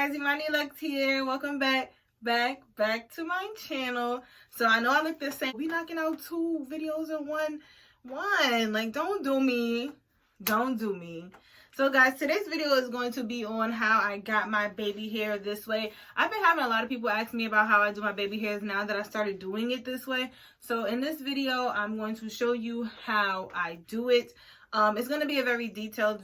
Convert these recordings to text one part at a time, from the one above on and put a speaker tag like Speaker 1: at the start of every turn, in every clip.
Speaker 1: guys, Imani Luxxe here. Welcome back to my channel. So I know I look the same. We knocking out 2 videos in one. Like, don't do me. So guys, today's video is going to be on how I got my baby hair this way. I've been having a lot of people ask me about how I do my baby hairs now that I started doing it this way. So in this video, I'm going to show you how I do it. It's going to be a very detailed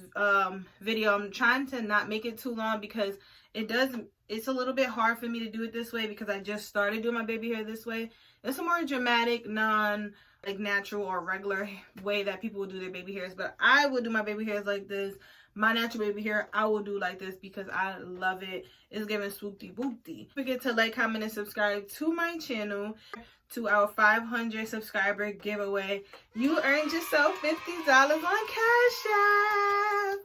Speaker 1: video. I'm trying to not make it too long because it's a little bit hard for me to do it this way because I just started doing my baby hair this way. It's a more dramatic, natural or regular way that people will do their baby hairs, but I will do my baby hairs like this. My natural baby hair I will do like this because I love it. It's giving swoopty boopty. Don't forget to like, comment, and subscribe to my channel. To our 500 subscriber giveaway, you earned yourself $50 on Cash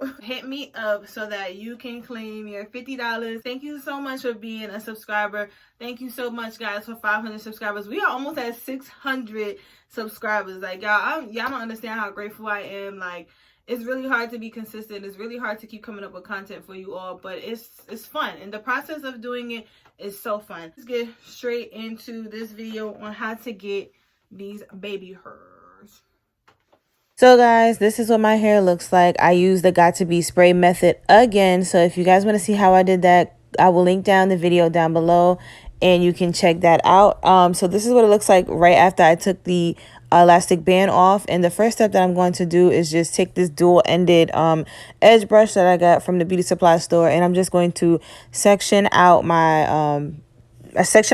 Speaker 1: App. Hit me up so that you can claim your $50. Thank you so much for being a subscriber. Thank you so much, guys, for 500 subscribers. We are almost at 600 subscribers. Like, y'all don't understand how grateful I am. Like, it's really hard to be consistent. It's really hard to keep coming up with content for you all, but it's fun. And the process of doing it is so fun. Let's get straight into this video on how to get these baby hairs.
Speaker 2: So guys, this is what my hair looks like. I use the Got To Be spray method again. So if you guys want to see how I did that, I will link down the video down below and you can check that out. So this is what it looks like right after I took the elastic band off. And the first step that I'm going to do is just take this dual-ended edge brush that I got from the beauty supply store, and I'm just going to section out my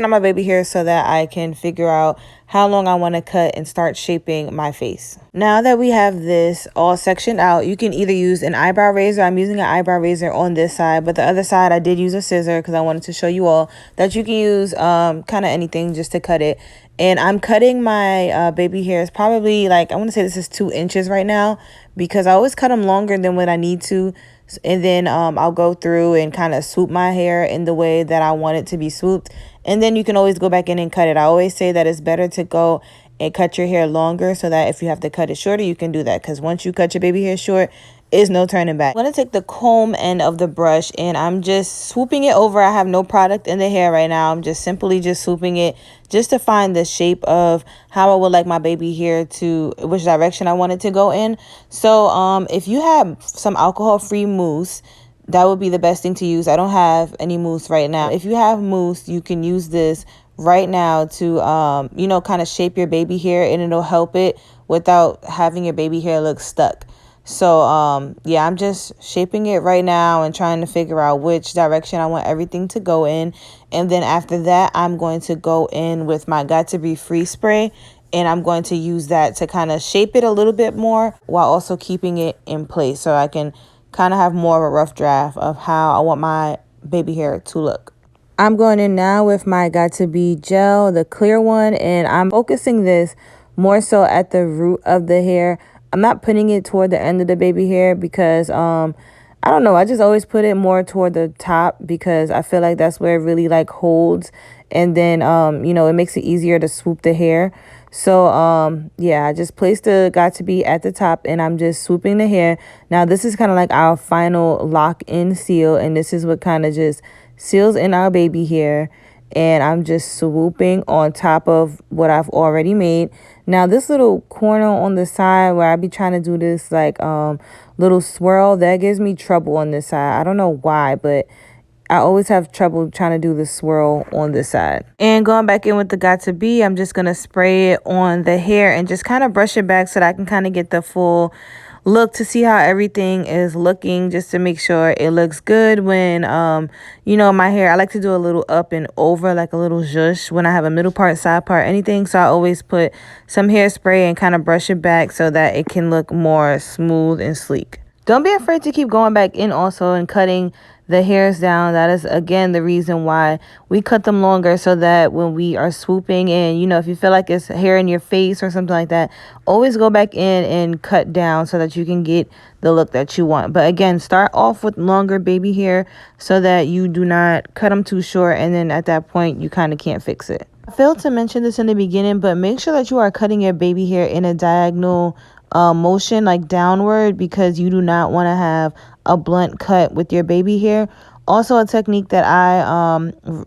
Speaker 2: my baby hair so that I can figure out how long I want to cut and start shaping my face. Now that we have this all sectioned out, you can either use an eyebrow razor. I'm using an eyebrow razor on this side, but the other side I did use a scissor because I wanted to show you all that you can use kind of anything just to cut it. And I'm cutting my baby hairs probably, like, I want to say this is 2 inches right now because I always cut them longer than what I need to. And then I'll go through and kind of swoop my hair in the way that I want it to be swooped. And then you can always go back in and cut it. I always say that it's better to go and cut your hair longer so that if you have to cut it shorter, you can do that. Because once you cut your baby hair short, is no turning back. I'm going to take the comb end of the brush and I'm just swooping it over. I have no product in the hair right now. I'm just simply just swooping it just to find the shape of how I would like my baby hair to, which direction I want it to go in. So if you have some alcohol-free mousse, that would be the best thing to use. I don't have any mousse right now. If you have mousse, you can use this right now to, kind of shape your baby hair, and it'll help it without having your baby hair look stuck. So, yeah, I'm just shaping it right now and trying to figure out which direction I want everything to go in. And then after that, I'm going to go in with my Got To Be Free spray, and I'm going to use that to kind of shape it a little bit more while also keeping it in place so I can kind of have more of a rough draft of how I want my baby hair to look. I'm going in now with my Got To Be gel, the clear one, and I'm focusing this more so at the root of the hair. I'm not putting it toward the end of the baby hair because I don't know, I just always put it more toward the top because I feel like that's where it really like holds, and then it makes it easier to swoop the hair. So yeah, I just placed the Got To Be at the top and I'm just swooping the hair. Now this is kind of like our final lock-in seal, and this is what kind of just seals in our baby hair. And I'm just swooping on top of what I've already made. Now this little corner on the side where I be trying to do this like little swirl, that gives me trouble on this side. I don't know why, but I always have trouble trying to do the swirl on this side. And going back in with the Got To Be, I'm just going to spray it on the hair and just kind of brush it back so that I can kind of get the full look to see how everything is looking, just to make sure it looks good when my hair, I like to do a little up and over, like a little zhuzh when I have a middle part, side part, anything. So I always put some hairspray and kind of brush it back so that it can look more smooth and sleek. Don't be afraid to keep going back in also and cutting the hairs down. That is, again, the reason why we cut them longer, so that when we are swooping and, if you feel like it's hair in your face or something like that, always go back in and cut down so that you can get the look that you want. But again, start off with longer baby hair so that you do not cut them too short, and then at that point, you kind of can't fix it. I failed to mention this in the beginning, but make sure that you are cutting your baby hair in a diagonal motion, like downward, because you do not want to have a blunt cut with your baby hair. Also, a technique that I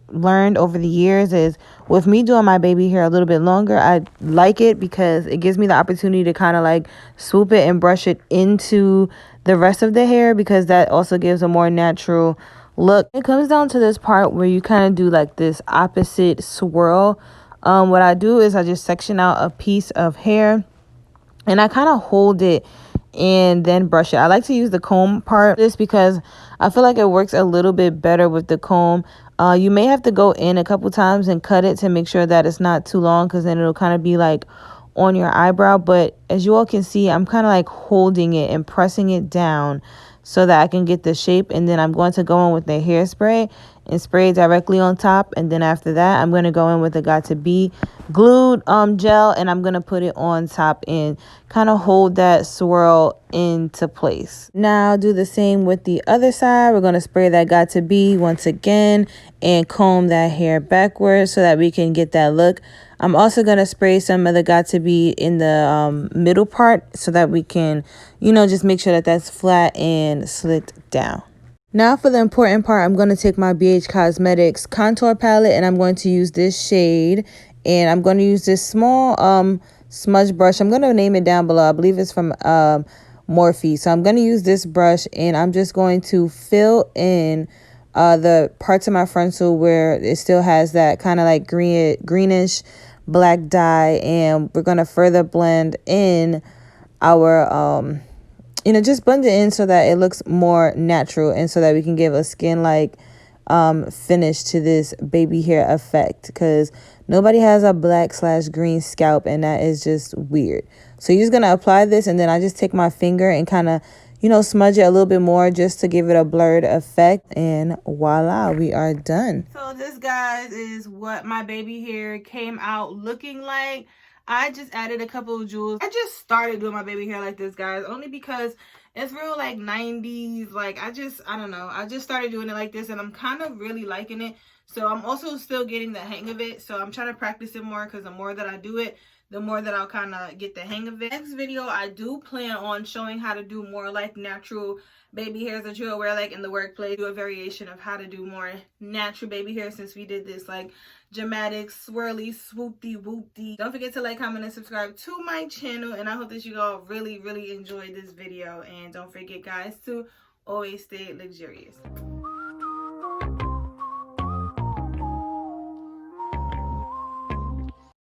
Speaker 2: learned over the years is with me doing my baby hair a little bit longer, I like it because it gives me the opportunity to kind of like swoop it and brush it into the rest of the hair, because that also gives a more natural look. It comes down to this part where you kind of do like this opposite swirl. What I do is I just section out a piece of hair and I kind of hold it and then brush it. I like to use the comb part of this because I feel like it works a little bit better with the comb. You may have to go in a couple times and cut it to make sure that it's not too long, because then it'll kind of be like on your eyebrow. But as you all can see, I'm kind of like holding it and pressing it down so that I can get the shape. And then I'm going to go in with the hairspray and spray it directly on top. And then after that, I'm going to go in with the Got to Be glued gel, and I'm going to put it on top and kind of hold that swirl into place. Now do the same with the other side. We're going to spray that Got to Be once again and comb that hair backwards so that we can get that look. I'm also going to spray some of the Got to Be in the middle part so that we can, you know, just make sure that that's flat and slicked down. Now for the important part, I'm going to take my BH Cosmetics contour palette and I'm going to use this shade, and I'm going to use this small smudge brush. I'm going to name it down below. I believe it's from Morphe. So I'm going to use this brush and I'm just going to fill in the parts of my frontal where it still has that kind of like greenish black dye, and we're going to further blend in our you know, just blend it in so that it looks more natural and so that we can give a skin like finish to this baby hair effect, because nobody has a black/green scalp and that is just weird. So you're just gonna apply this, and then I just take my finger and kind of, you know, smudge it a little bit more just to give it a blurred effect, and voila, we are done.
Speaker 1: So this, guys, is what my baby hair came out looking like. I just added a couple of jewels. I just started doing my baby hair like this, guys, only because it's real like 90s. Like I don't know. I just started doing it like this and I'm kind of really liking it. So I'm also still getting the hang of it. So I'm trying to practice it more, because the more that I do it, the more that I'll kind of get the hang of it. Next video, I do plan on showing how to do more like natural baby hairs that you'll wear like in the workplace. Do a variation of how to do more natural baby hair, since we did this like dramatic, swirly, swoopty, whoopty. Don't forget to like, comment, and subscribe to my channel. And I hope that you all really, really enjoyed this video. And don't forget, guys, to always stay luxurious.